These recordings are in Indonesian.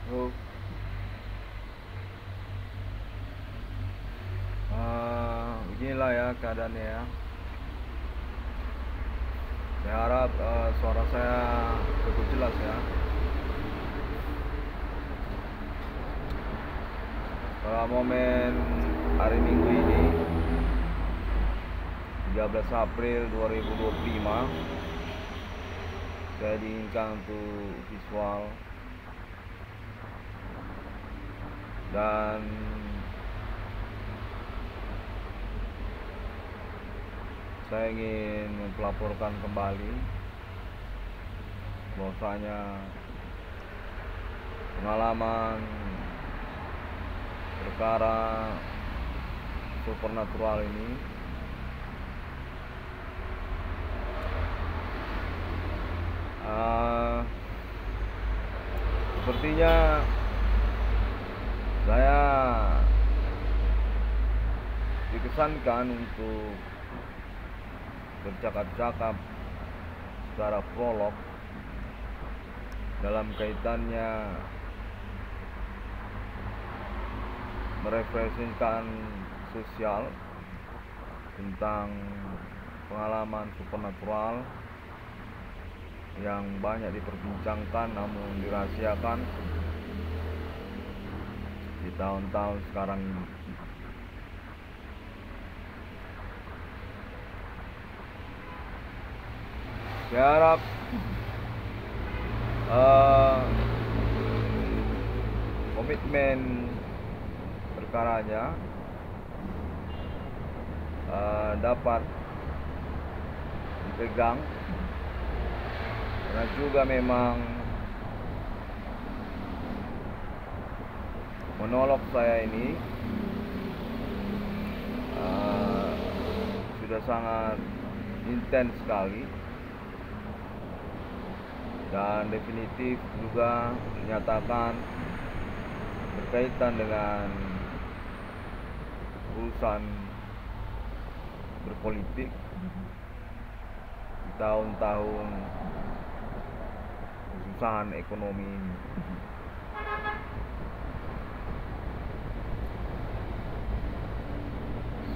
Oh, beginilah ya keadaannya ya. Saya harap suara saya cukup jelas ya. Pada momen hari Minggu ini, 13 April 2025, saya diinginkan untuk visual dan saya ingin melaporkan kembali bahwasanya pengalaman perkara supernatural ini sepertinya saya dikesankan untuk bercakap-cakap secara prolog dalam kaitannya merefleksikan sosial tentang pengalaman supernatural yang banyak diperbincangkan namun dirahasiakan di tahun-tahun sekarang ini. Saya harap komitmen perkaranya dapat dipegang, karena juga memang monolog saya ini sudah sangat intens sekali dan definitif juga menyatakan berkaitan dengan urusan berpolitik di tahun-tahun kesusahan ekonomi ini.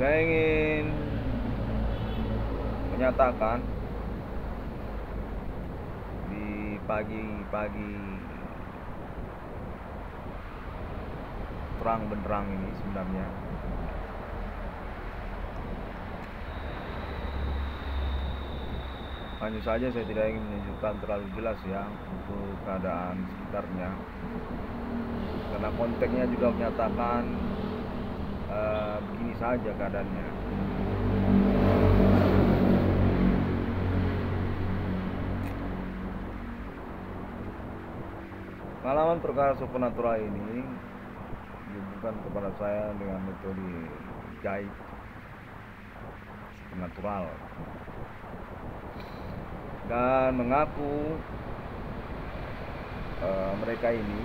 Saya ingin menyatakan di pagi-pagi terang benderang ini sebenarnya hanya saja saya tidak ingin menunjukkan terlalu jelas ya untuk keadaan sekitarnya, karena konteksnya juga menyatakan begini saja keadaannya. Pengalaman perkara supernatural ini dihubungkan kepada saya dengan metode gaib supernatural dan mengaku mereka ini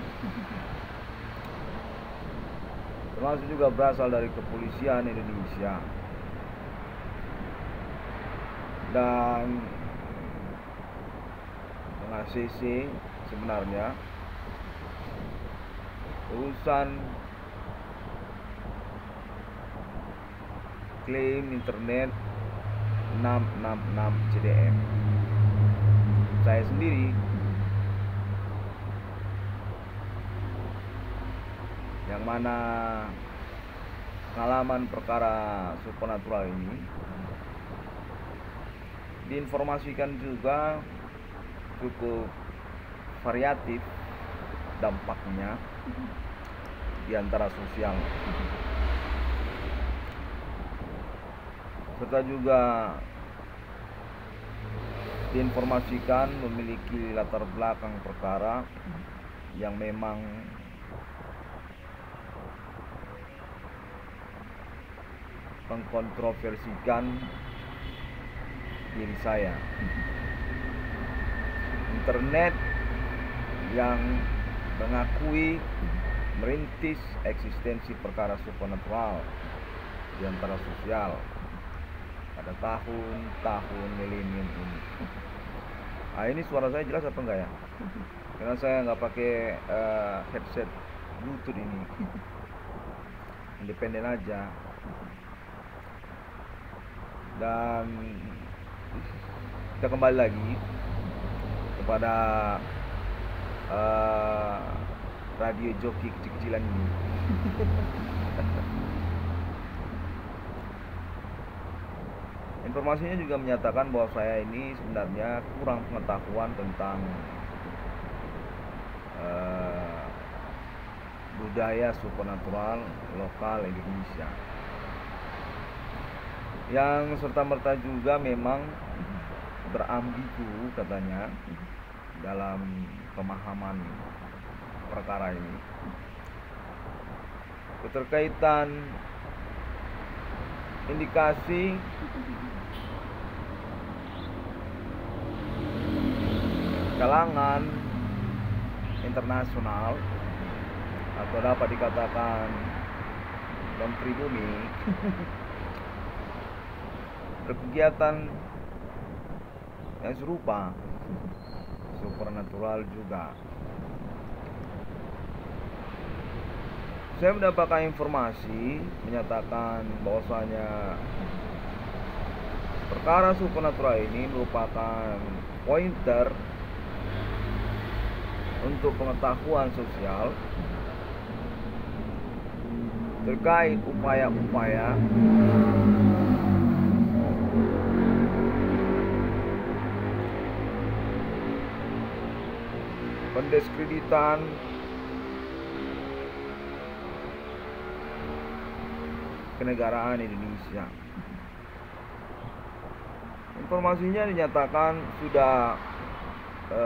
termasuk juga berasal dari kepolisian Indonesia dan meng-ACC sebenarnya urusan klaim internet 666 CDM. Saya sendiri yang mana pengalaman perkara supernatural ini diinformasikan juga cukup variatif dampaknya di antara sosial, serta juga diinformasikan memiliki latar belakang perkara yang memang mengkontroversikan diri saya. Internet yang mengakui merintis eksistensi perkara supernatural di antara sosial pada tahun-tahun milenium ini. Ini suara saya jelas apa enggak ya? Karena saya nggak pakai headset Bluetooth ini. Independen aja. Dan kita kembali lagi kepada radio joki kecil-kecilan ini. Informasinya juga menyatakan bahwa saya ini sebenarnya kurang pengetahuan tentang budaya supernatural lokal Indonesia, yang serta-merta juga memang berambigu katanya dalam pemahaman perkara ini. Keterkaitan indikasi kalangan internasional atau dapat dikatakan non-pribumi berkegiatan yang serupa, supernatural juga. Saya mendapatkan informasi menyatakan bahwasanya perkara supernatural ini merupakan pointer untuk pengetahuan sosial terkait upaya-upaya pendiskreditan kenegaraan Indonesia. Informasinya dinyatakan sudah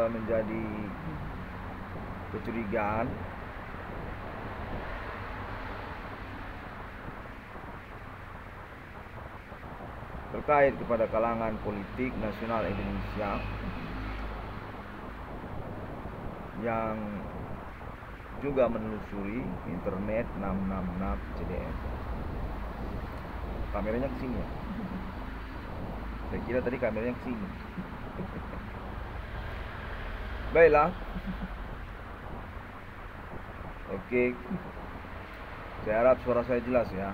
menjadi kecurigaan terkait kepada kalangan politik nasional Indonesia yang juga menelusuri internet 666 CDM. Kameranya ke sini ya. Saya kira tadi kameranya ke sini. Baiklah. Oke. Saya harap suara saya jelas ya.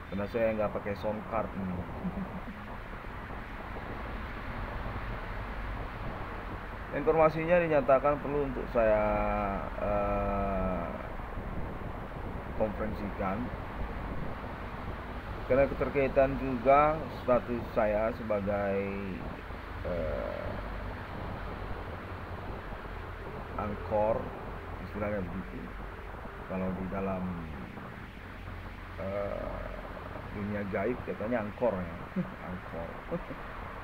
Karena saya nggak pakai sound card ini. Informasinya dinyatakan perlu untuk saya konferensikan karena keterkaitan juga status saya sebagai angkor, istilahnya begitu kalau di dalam dunia gaib katanya angkor ya.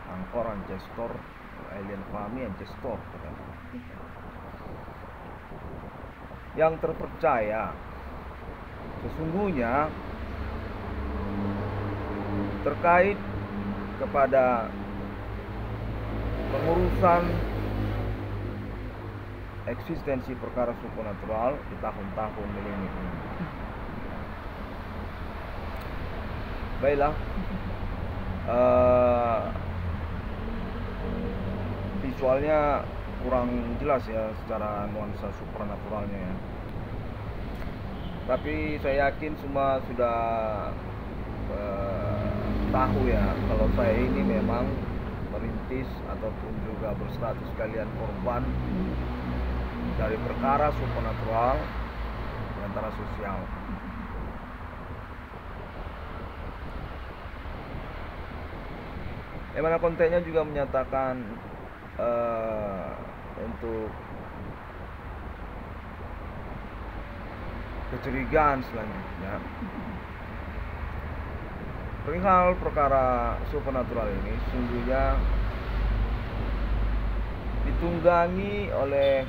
Angkor ancestor, alien family ancestor katanya, yang terpercaya. Sesungguhnya terkait kepada pengurusan eksistensi perkara supernatural di tahun-tahun milenium ini. Baiklah, visualnya kurang jelas ya secara nuansa supernaturalnya ya. Tapi saya yakin semua sudah tahu ya kalau saya ini memang merintis ataupun juga berstatus kalian korban dari perkara supernatural antara sosial. Yang mana kontennya juga menyatakan untuk kecurigaan selanjutnya perihal perkara supernatural ini sungguhnya ditunggangi oleh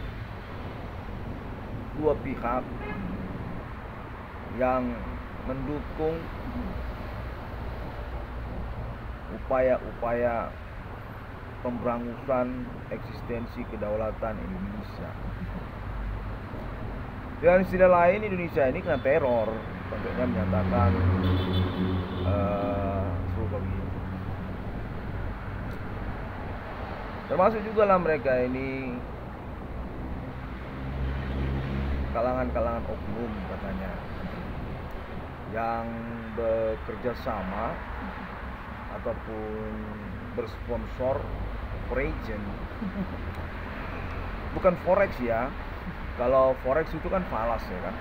dua pihak yang mendukung upaya-upaya pemberangusan eksistensi kedaulatan Indonesia. Dengan istilah lain, Indonesia ini kena teror, contohnya menyatakan serupa begitu. Termasuk juga lah mereka ini kalangan-kalangan oknum katanya yang bekerja sama ataupun bersponsor foreign. Bukan forex ya. Kalau forex itu kan falas ya kan.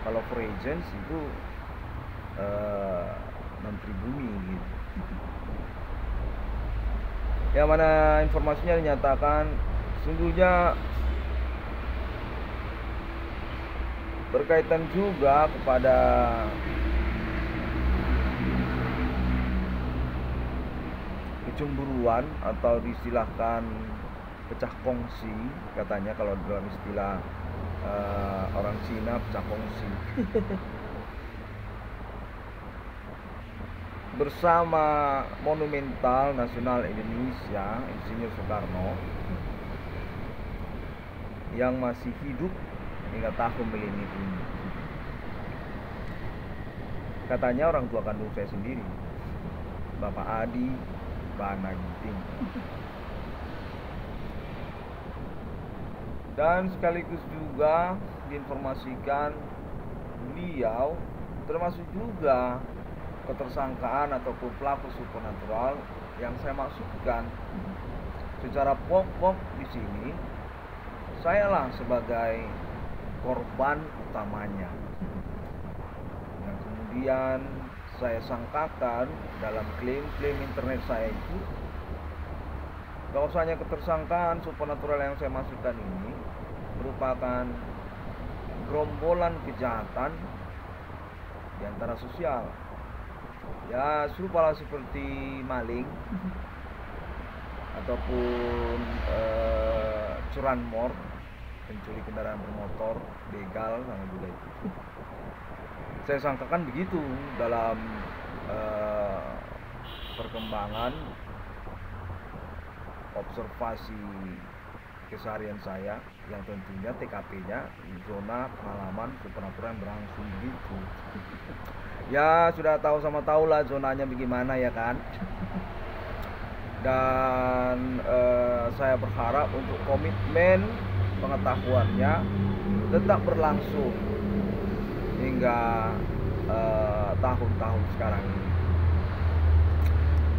Kalau foreign itu menteri bumi gitu. Yang mana informasinya dinyatakan sesungguhnya berkaitan juga kepada kecemburuan atau diistilahkan pecah kongsi katanya kalau dalam istilah orang Cina pecah kongsi bersama Monumental Nasional Indonesia Insinyur Soekarno yang masih hidup hingga tahun milenium ini. Katanya orang tua kandung saya sendiri, Bapak Adi Bana Ginting. Dan sekaligus juga diinformasikan beliau termasuk juga ketersangkaan ataupun pelaku supernatural yang saya maksudkan secara pokok di sini sayalah sebagai korban utamanya yang kemudian saya sangkakan dalam klaim-klaim internet saya itu bahwasanya ketersangkaan supernatural yang saya maksudkan ini merupakan gerombolan kejahatan di antara sosial. Ya serupa seperti maling ataupun curanmor, pencuri kendaraan bermotor, begal, sama juga itu. Saya sangkakan begitu dalam perkembangan observasi keseharian saya yang tentunya TKP-nya zona pengalaman supernatural yang berlangsung begitu. Ya sudah tahu sama tahu lah zonanya bagaimana ya kan. Dan saya berharap untuk komitmen pengetahuannya tetap berlangsung hingga tahun-tahun sekarang ini.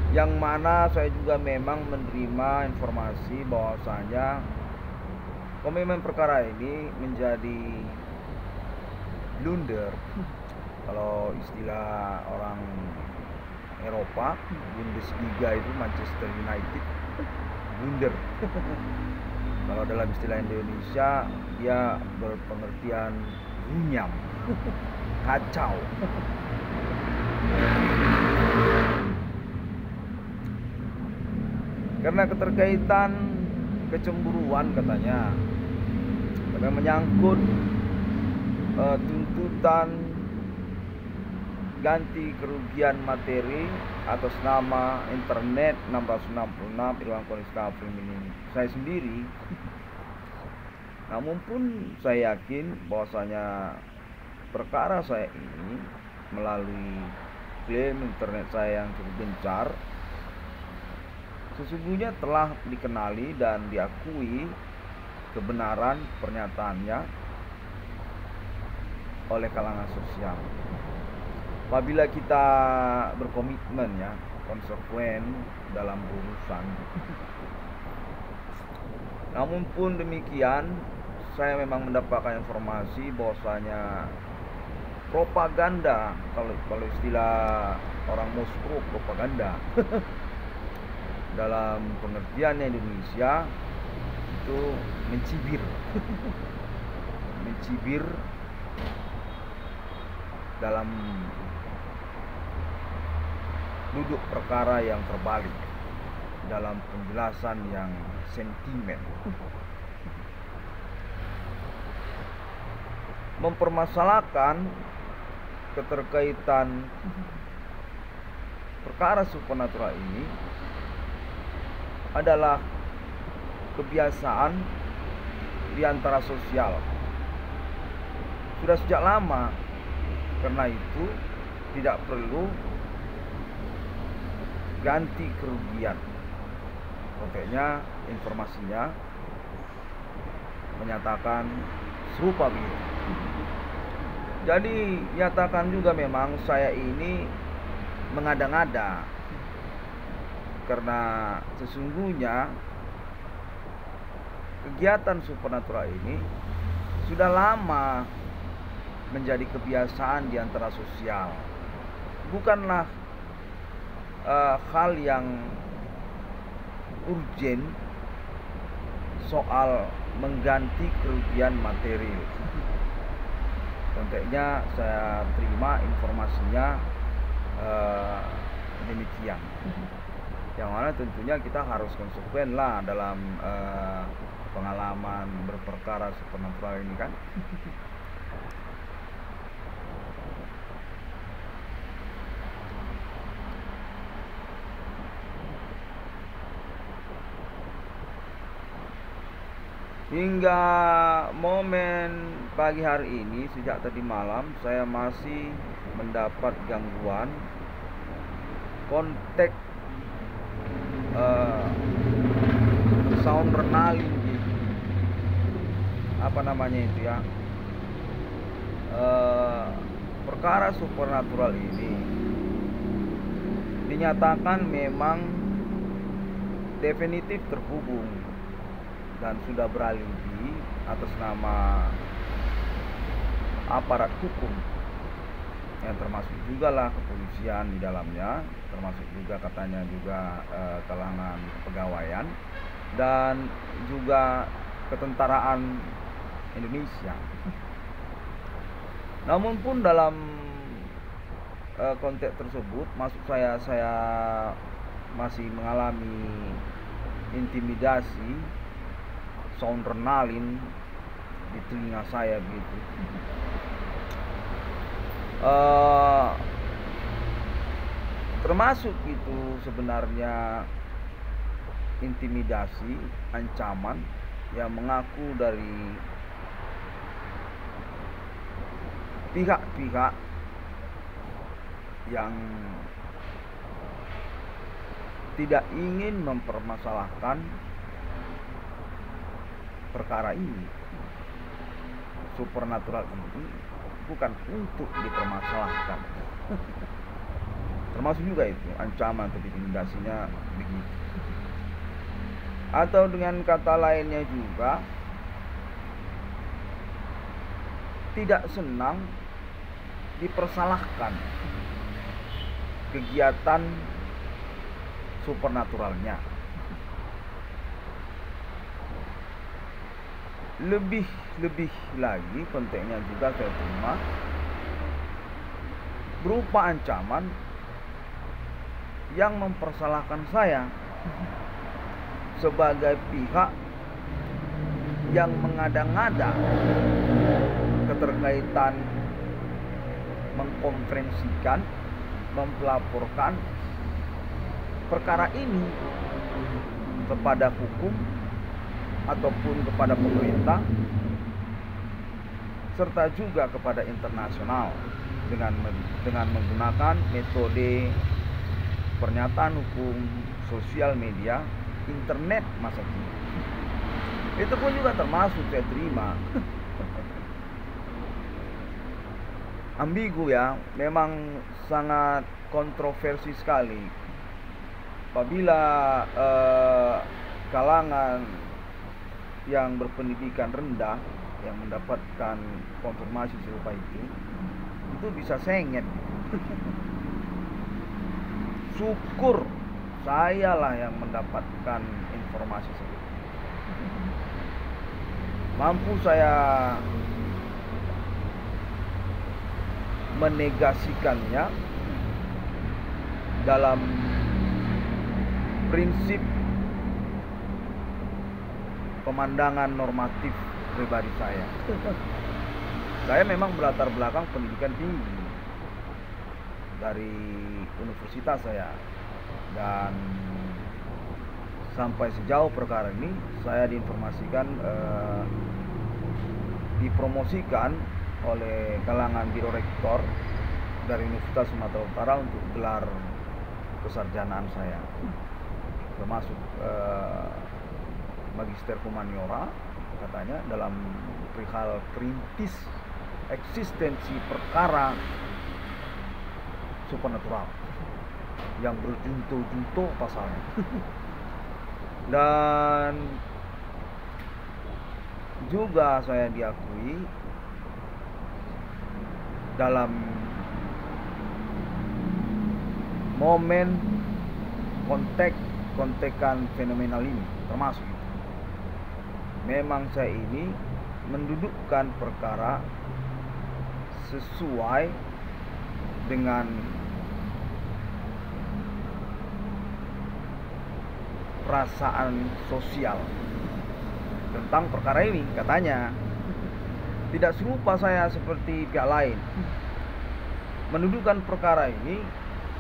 Yang mana saya juga memang menerima informasi bahwasanya komitmen perkara ini menjadi blunder. Kalau istilah orang Eropa, Bundesliga itu Manchester United, blunder. Kalau dalam istilah Indonesia dia berpengertian runyam, kacau. Karena keterkaitan kecemburuan katanya menyangkut tuntutan ganti kerugian materi atas nama internet 666 Irwan Konista Film ini saya sendiri. Namun pun saya yakin bahwasanya perkara saya ini melalui klaim internet saya yang cukup gencar sesungguhnya telah dikenali dan diakui kebenaran pernyataannya oleh kalangan sosial. Apabila kita berkomitmen ya, konsekuen dalam urusan. Namun pun demikian, saya memang mendapatkan informasi bahwasanya propaganda, kalau istilah orang Moskow propaganda dalam pengertiannya Indonesia itu mencibir dalam duduk perkara yang terbalik dalam penjelasan yang sentimen, mempermasalahkan keterkaitan perkara supernatural ini adalah kebiasaan di antara sosial sudah sejak lama. Karena itu tidak perlu ganti kerugian konteknya, informasinya menyatakan serupa begitu. Jadi nyatakan juga memang saya ini mengada-ngada, karena sesungguhnya kegiatan supernatural ini sudah lama menjadi kebiasaan di antara sosial. Bukanlah hal yang urgen soal mengganti kerugian material. Konteksnya saya terima informasinya demikian. Yang mana tentunya kita harus konsekuen lah dalam pengalaman berperkara supernatural ini kan. Hingga momen pagi hari ini, sejak tadi malam saya masih mendapat gangguan kontak sound renalin gitu. Apa namanya itu ya, perkara supernatural ini dinyatakan memang definitif terhubung dan sudah beralibi atas nama aparat hukum, yang termasuk juga lah kepolisian di dalamnya, termasuk juga katanya juga kalangan kepegawaian dan juga ketentaraan Indonesia. Namun pun dalam konteks tersebut, maksud saya masih mengalami intimidasi sound renalin di telinga saya gitu. Termasuk itu sebenarnya intimidasi, ancaman yang mengaku dari pihak-pihak yang tidak ingin mempermasalahkan perkara ini. Supernatural ini bukan untuk dipermasalahkan. Termasuk juga itu ancaman atau intimidasinya begitu. Atau dengan kata lainnya juga tidak senang dipersalahkan kegiatan supernaturalnya. Lebih lagi konteksnya juga saya terima berupa ancaman yang mempersalahkan saya sebagai pihak yang mengada-ngada keterkaitan mengkonferensikan, melaporkan perkara ini kepada hukum ataupun kepada pemerintah serta juga kepada internasional dengan menggunakan metode pernyataan hukum, sosial media, internet masa kini. Itu pun juga termasuk saya terima. Ambigu ya, memang sangat kontroversi sekali apabila kalangan yang berpendidikan rendah yang mendapatkan konfirmasi serupa itu bisa sengit. Syukur saya lah yang mendapatkan informasi seperti itu. Mampu saya menegasikannya dalam prinsip pemandangan normatif pribadi saya. Saya memang berlatar belakang pendidikan tinggi dari universitas saya, dan sampai sejauh perkara ini saya diinformasikan dipromosikan oleh kalangan biro rektor dari Universitas Sumatera Utara untuk gelar kesarjanaan saya. termasuk Magister Humaniora, katanya dalam perihal perintis eksistensi perkara supernatural yang berjunto-junto pasalnya. Dan juga saya diakui dalam momen kontekan fenomenal ini, termasuk itu. Memang saya ini mendudukkan perkara sesuai dengan perasaan sosial tentang perkara ini, katanya. Tidak serupa saya seperti pihak lain. Mendudukkan perkara ini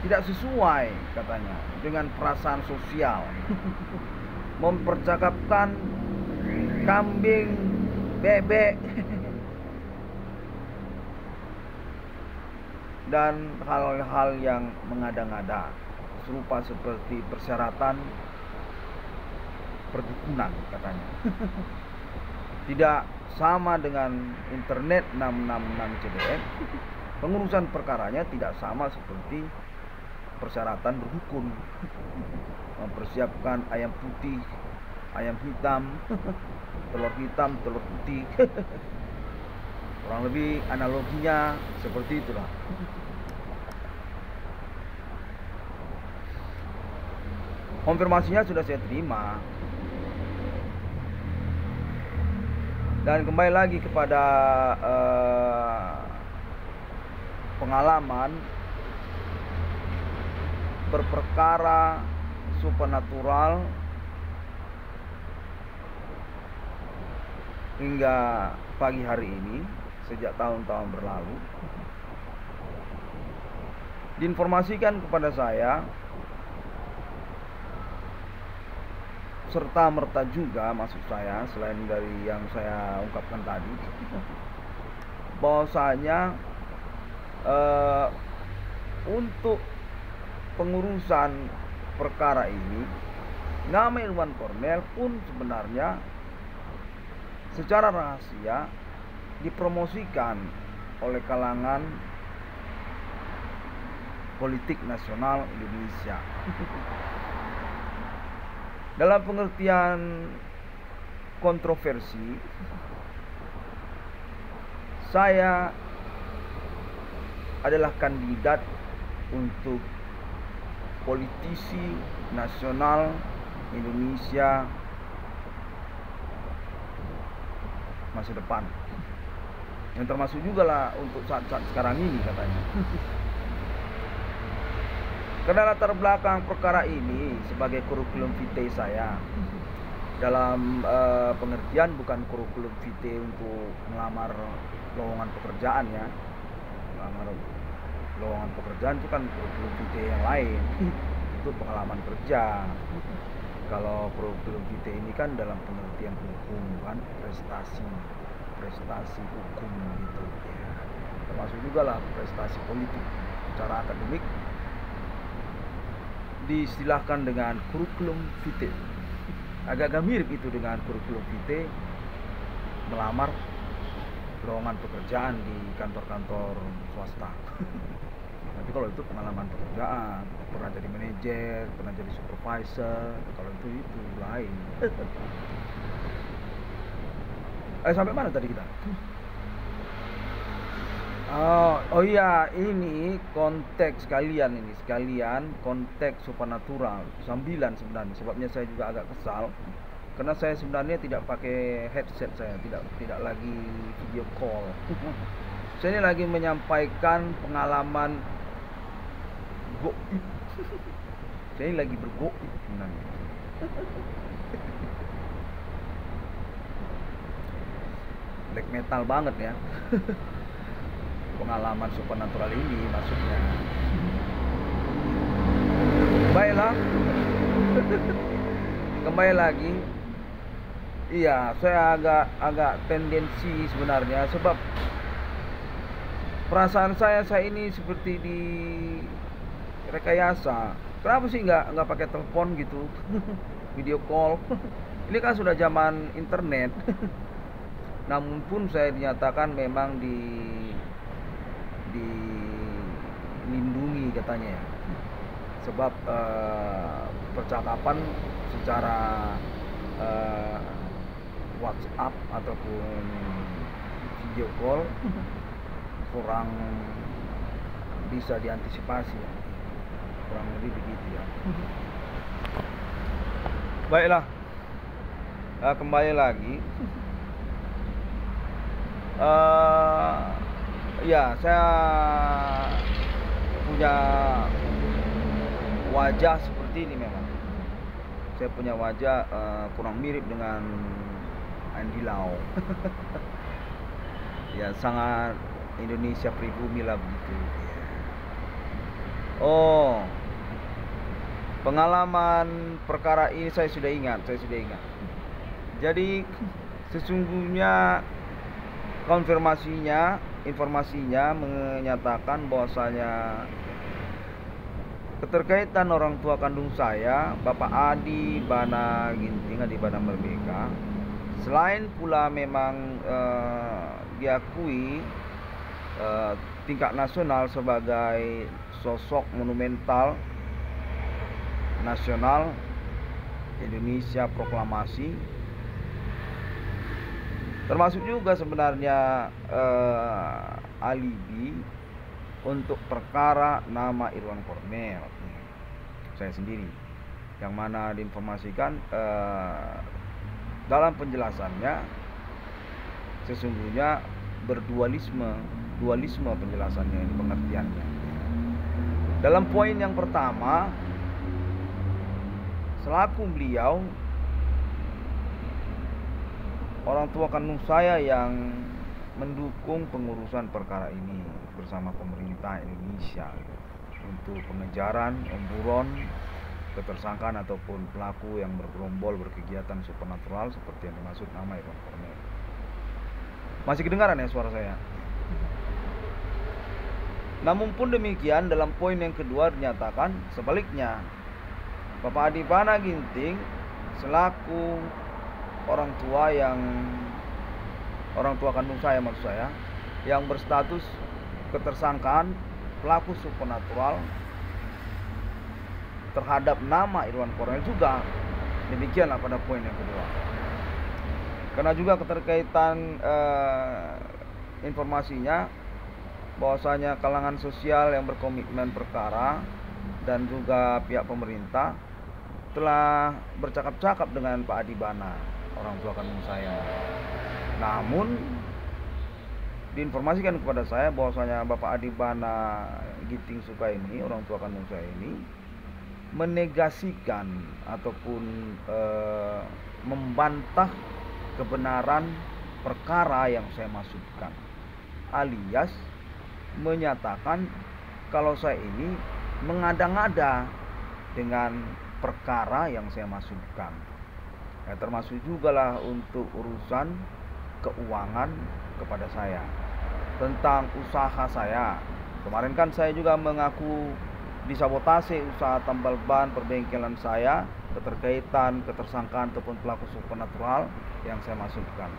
tidak sesuai, katanya, dengan perasaan sosial. Mempercakapkan kambing, bebek, dan hal-hal yang mengada-ngada, serupa seperti persyaratan perdukunan, katanya. Tidak sama dengan internet 666 CDM. Pengurusan perkaranya tidak sama seperti persyaratan berdukun. Mempersiapkan ayam putih, ayam hitam, telur hitam, telur putih. Kurang lebih analoginya seperti itulah. Konfirmasinya sudah saya terima. Dan kembali lagi kepada pengalaman berperkara supernatural hingga pagi hari ini, sejak tahun-tahun berlalu. Diinformasikan kepada saya serta merta juga, maksud saya, selain dari yang saya ungkapkan tadi, bahwasanya untuk pengurusan perkara ini, nama Irwan Cornel pun sebenarnya secara rahasia dipromosikan oleh kalangan politik nasional Indonesia. Dalam pengertian kontroversi, saya adalah kandidat untuk politisi nasional Indonesia masa depan, yang termasuk juga lah untuk saat-saat sekarang ini, katanya. Karena latar belakang perkara ini sebagai kurikulum vitae saya, dalam pengertian bukan kurikulum vitae untuk melamar lowongan pekerjaan, ya. Melamar lowongan pekerjaan itu kan kurikulum vitae yang lain, itu pengalaman kerja. Kalau kurikulum vitae ini kan dalam pengertian hukum, kan prestasi hukum gitu, ya. Termasuk juga lah prestasi politik secara akademik, diistilahkan dengan kurikulum vitae. Agak-agak mirip itu dengan kurikulum vitae melamar lowongan pekerjaan di kantor-kantor swasta. Tapi kalau itu pengalaman pekerjaan, pernah jadi manajer, pernah jadi supervisor, kalau itu lain. Sampai mana tadi kita? Oh iya, ini konteks sekalian konteks supernatural sambilan sebenarnya. Sebabnya saya juga agak kesal karena saya sebenarnya tidak pakai headset, saya tidak lagi video call. Saya ini lagi menyampaikan pengalaman goib. Saya ini lagi bergoib sebenarnya. Black metal banget ya. Pengalaman supernatural ini maksudnya. Baiklah. Kembali lagi. Iya, saya agak tendensi sebenarnya, sebab perasaan saya ini seperti di rekayasa. Kenapa sih nggak pakai telepon gitu, video call? Ini kan sudah zaman internet. Namun pun saya dinyatakan memang dilindungi katanya ya. Sebab percakapan secara WhatsApp ataupun video call kurang bisa diantisipasi ya. Kurang lebih begitu ya. Baiklah, kembali lagi. Ya, saya punya wajah seperti ini memang. Saya punya wajah kurang mirip dengan Andy Lau. Ya, sangat Indonesia pribumi lah begitu. Oh, pengalaman perkara ini saya sudah ingat. Jadi sesungguhnya informasinya menyatakan bahwasanya keterkaitan orang tua kandung saya, Bapak Adi Bana Ginting, Adi Bana Merdeka, selain pula memang diakui tingkat nasional sebagai sosok monumental nasional Indonesia Proklamasi, termasuk juga sebenarnya alibi untuk perkara nama Irwan Kornel saya sendiri, yang mana diinformasikan dalam penjelasannya sesungguhnya dualisme penjelasannya ini, pengertiannya. Dalam poin yang pertama, selaku beliau orang tua kandung saya yang mendukung pengurusan perkara ini bersama pemerintah Indonesia untuk pengejaran, buron, ketersangkaan ataupun pelaku yang bergerombol berkegiatan supernatural seperti yang dimaksud nama Irwan Kornel. Masih kedengaran ya suara saya? Namun pun demikian, dalam poin yang kedua dinyatakan sebaliknya, Bapak Adi Bana Ginting selaku orang tua kandung saya, maksud saya, yang berstatus ketersangkaan pelaku supernatural terhadap nama Irwan Kornel juga demikianlah pada poin yang kedua. Karena juga keterkaitan informasinya bahwasanya kalangan sosial yang berkomitmen perkara dan juga pihak pemerintah telah bercakap-cakap dengan Pak Adi Bana, orang tua kandung saya. Namun diinformasikan kepada saya bahwasanya Bapak Adi Bana Ginting Sukaini, orang tua kandung saya ini, menegasikan ataupun membantah kebenaran perkara yang saya maksudkan, alias menyatakan kalau saya ini mengada-ngada dengan perkara yang saya maksudkan. Ya, termasuk juga lah untuk urusan keuangan kepada saya, tentang usaha saya. Kemarin kan saya juga mengaku disabotase usaha tambal ban perbengkelan saya, keterkaitan ketersangkaan ataupun pelaku supernatural yang saya maksudkan.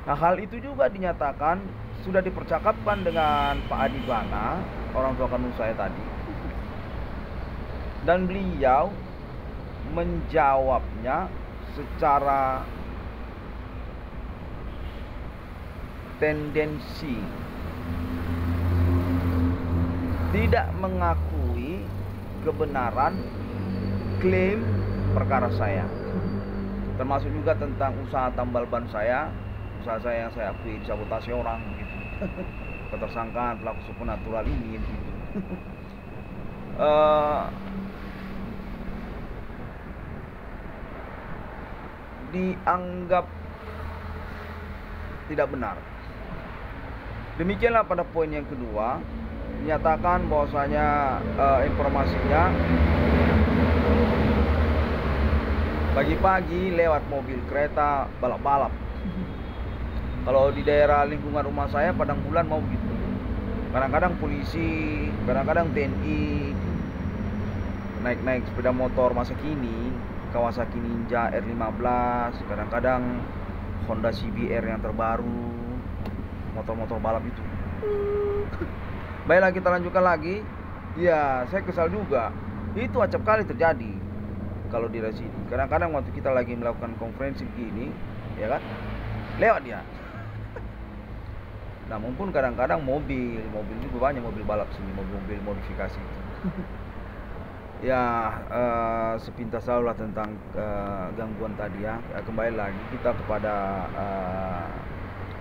Nah, hal itu juga dinyatakan sudah dipercakapkan dengan Pak Adi Bana, orang tua kandung saya tadi, dan beliau menjawabnya secara tendensi, tidak mengakui kebenaran klaim perkara saya, termasuk juga tentang usaha tambal ban saya, usaha saya yang saya akui disabotase orang gitu. Ketersangkaan pelaku supernatural ini gitu. Dianggap tidak benar. Demikianlah pada poin yang kedua, dinyatakan bahwasanya informasinya pagi-pagi lewat mobil kereta balap-balap. Kalau di daerah lingkungan rumah saya Padang Bulan mau gitu. Kadang-kadang polisi, kadang-kadang TNI naik sepeda motor masa kini, Kawasaki Ninja R15, kadang-kadang Honda CBR yang terbaru, motor-motor balap itu. Baiklah, kita lanjutkan lagi. Ya, saya kesal juga. Itu acap kali terjadi kalau di sini. Kadang-kadang waktu kita lagi melakukan konferensi begini, ya kan, lewat dia. Namun pun kadang-kadang mobil itu banyak mobil balap sini, mobil modifikasi itu. Ya, sepintas tahu lah tentang gangguan tadi ya. Kembali lagi kita kepada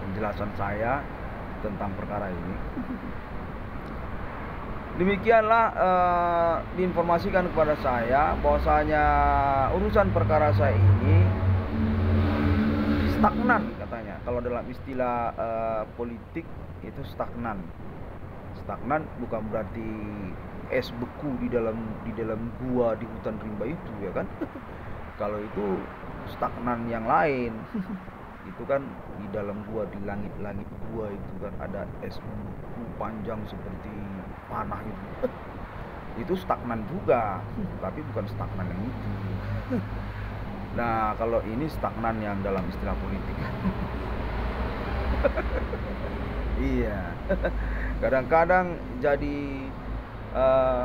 penjelasan saya tentang perkara ini. Demikianlah diinformasikan kepada saya bahwasanya urusan perkara saya ini stagnan katanya. Kalau dalam istilah politik itu stagnan. Stagnan bukan berarti es beku di dalam gua di hutan rimba itu, ya kan? Kalau itu stagnan yang lain. Itu kan di dalam gua, di langit-langit gua itu kan ada es beku panjang seperti panah itu. Itu stagnan juga, tapi bukan stagnan yang itu. Nah, kalau ini stagnan yang dalam istilah politik. Iya. Kadang-kadang jadi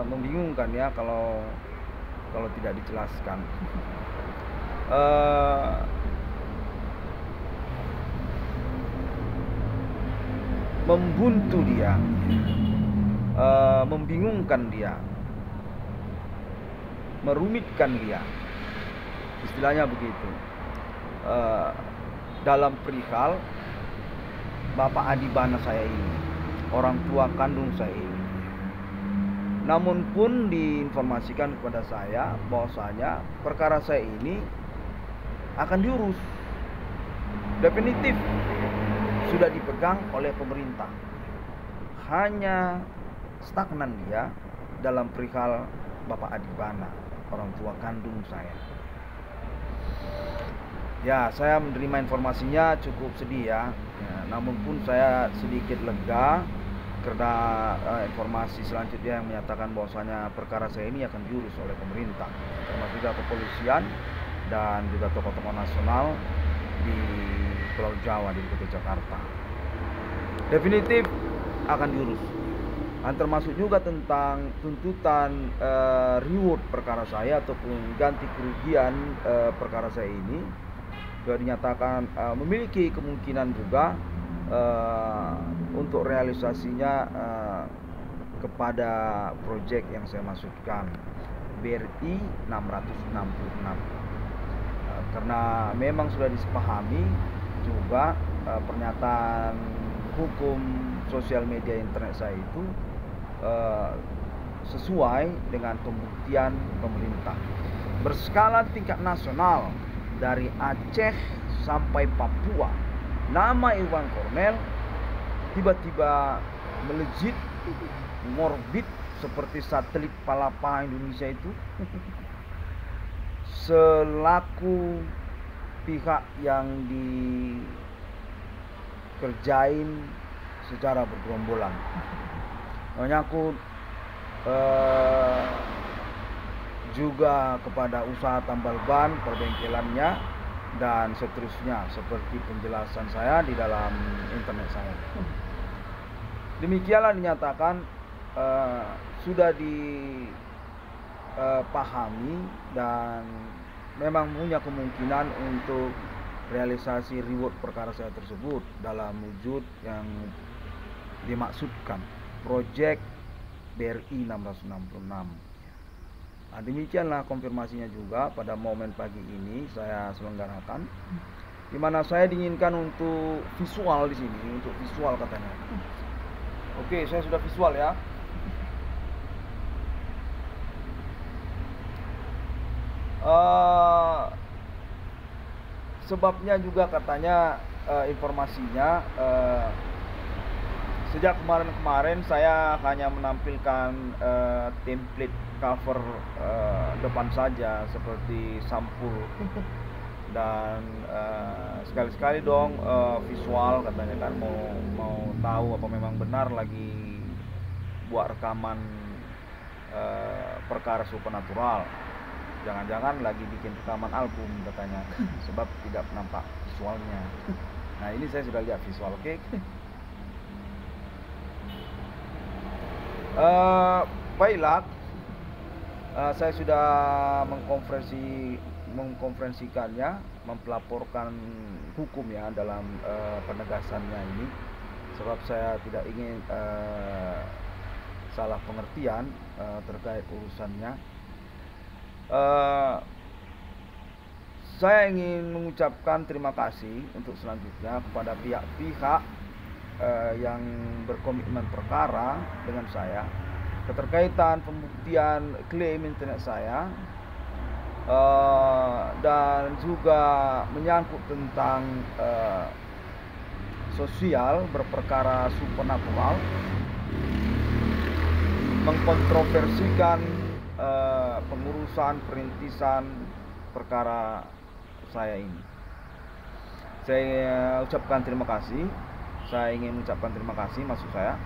membingungkan ya kalau tidak dijelaskan. Membuntu dia, membingungkan dia, merumitkan dia, istilahnya begitu. Dalam perihal Bapak Adibana saya ini, orang tua kandung saya ini. Namun pun diinformasikan kepada saya bahwasanya perkara saya ini akan diurus. Definitif sudah dipegang oleh pemerintah. Hanya stagnan dia dalam perihal Bapak Adibana, orang tua kandung saya. Ya, saya menerima informasinya cukup sedih ya. Namun pun saya sedikit lega karena informasi selanjutnya yang menyatakan bahwasanya perkara saya ini akan diurus oleh pemerintah, termasuk juga kepolisian dan juga tokoh-tokoh nasional di Pulau Jawa, di Kota Jakarta. Definitif akan diurus. Dan termasuk juga tentang tuntutan reward perkara saya ataupun ganti kerugian perkara saya ini juga dinyatakan memiliki kemungkinan juga untuk realisasinya kepada proyek yang saya maksudkan, BRI 666. Karena memang sudah disepahami juga pernyataan hukum sosial media internet saya itu sesuai dengan pembuktian pemerintah berskala tingkat nasional dari Aceh sampai Papua. Nama Irwan Kornel tiba-tiba melejit, ngorbit seperti satelit Palapa Indonesia itu, selaku pihak yang dikerjain secara bergerombolan, menyangkut juga kepada usaha tambal ban, perbengkelannya, dan seterusnya, seperti penjelasan saya di dalam internet saya. Demikianlah dinyatakan sudah dipahami dan memang punya kemungkinan untuk realisasi reward perkara saya tersebut dalam wujud yang dimaksudkan, Project BRI 666. Nah, demikianlah konfirmasinya juga pada momen pagi ini saya selenggarakan, di mana saya diinginkan untuk visual di sini, untuk visual katanya. Oke, saya sudah visual ya. Sebabnya juga katanya informasinya sejak kemarin saya hanya menampilkan template cover depan saja seperti sampul, dan sekali-sekali dong visual katanya, kan mau tahu apa memang benar lagi buat rekaman perkara supernatural. Jangan-jangan lagi bikin rekaman album katanya, sebab tidak nampak visualnya. Nah ini saya sudah lihat visual, oke. Baiklah, saya sudah mengkonferensikannya, mempelaporkan hukum ya dalam penegasannya ini, sebab saya tidak ingin salah pengertian terkait urusannya. Saya ingin mengucapkan terima kasih untuk selanjutnya kepada pihak-pihak yang berkomitmen perkara dengan saya keterkaitan pembuktian klaim internet saya, dan juga menyangkut tentang sosial berperkara supernatural, mengkontroversikan pengurusan perintisan perkara saya ini. Saya ucapkan terima kasih. Saya ingin mengucapkan terima kasih, maksud saya,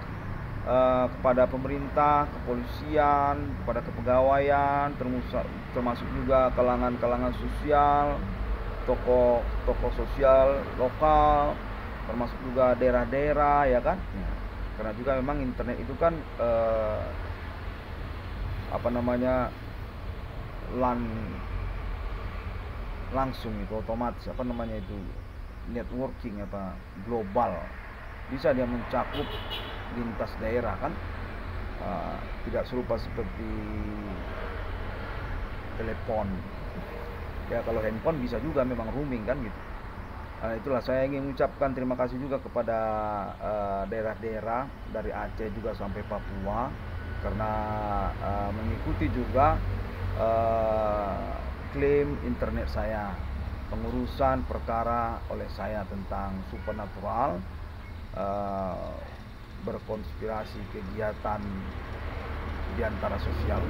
kepada pemerintah, kepolisian, kepada kepegawaian, termasuk juga kalangan-kalangan sosial, tokoh sosial lokal, termasuk juga daerah-daerah, ya kan? Karena juga memang internet itu kan langsung itu otomatis itu networking global, bisa dia mencakup lintas daerah kan, tidak serupa seperti telepon ya. Kalau handphone bisa juga memang roaming kan gitu. Itulah saya ingin mengucapkan terima kasih juga kepada daerah-daerah dari Aceh juga sampai Papua, karena mengikuti juga klaim internet saya, pengurusan perkara oleh saya tentang supernatural, berkonspirasi kegiatan di antara sosial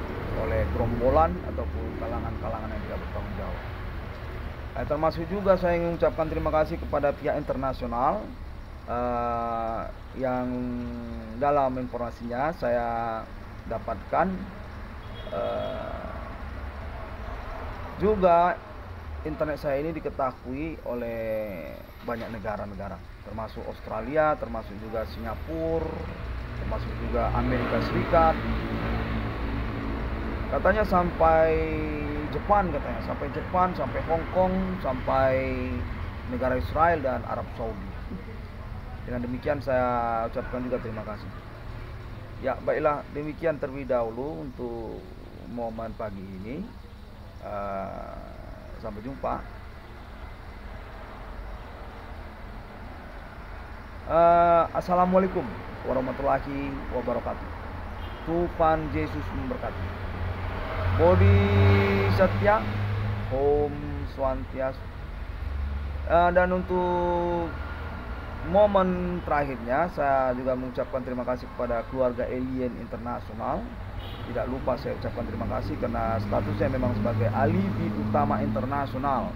oleh gerombolan ataupun kalangan-kalangan yang tidak bertanggung jawab. Termasuk juga saya ingin mengucapkan terima kasih kepada pihak internasional yang dalam informasinya saya dapatkan juga internet saya ini diketahui oleh banyak negara-negara, termasuk Australia, termasuk juga Singapura, termasuk juga Amerika Serikat. Katanya sampai Jepang, sampai Hong Kong, sampai negara Israel dan Arab Saudi. Dengan demikian saya ucapkan juga terima kasih. Ya, baiklah, demikian terlebih dahulu untuk momen pagi ini. Sampai jumpa. Assalamualaikum warahmatullahi wabarakatuh. Tuhan Yesus memberkati. Bodhisattva, Om Swastiastu. Dan untuk momen terakhirnya saya juga mengucapkan terima kasih kepada keluarga Alien Internasional. Tidak lupa saya ucapkan terima kasih karena statusnya memang sebagai alibi utama internasional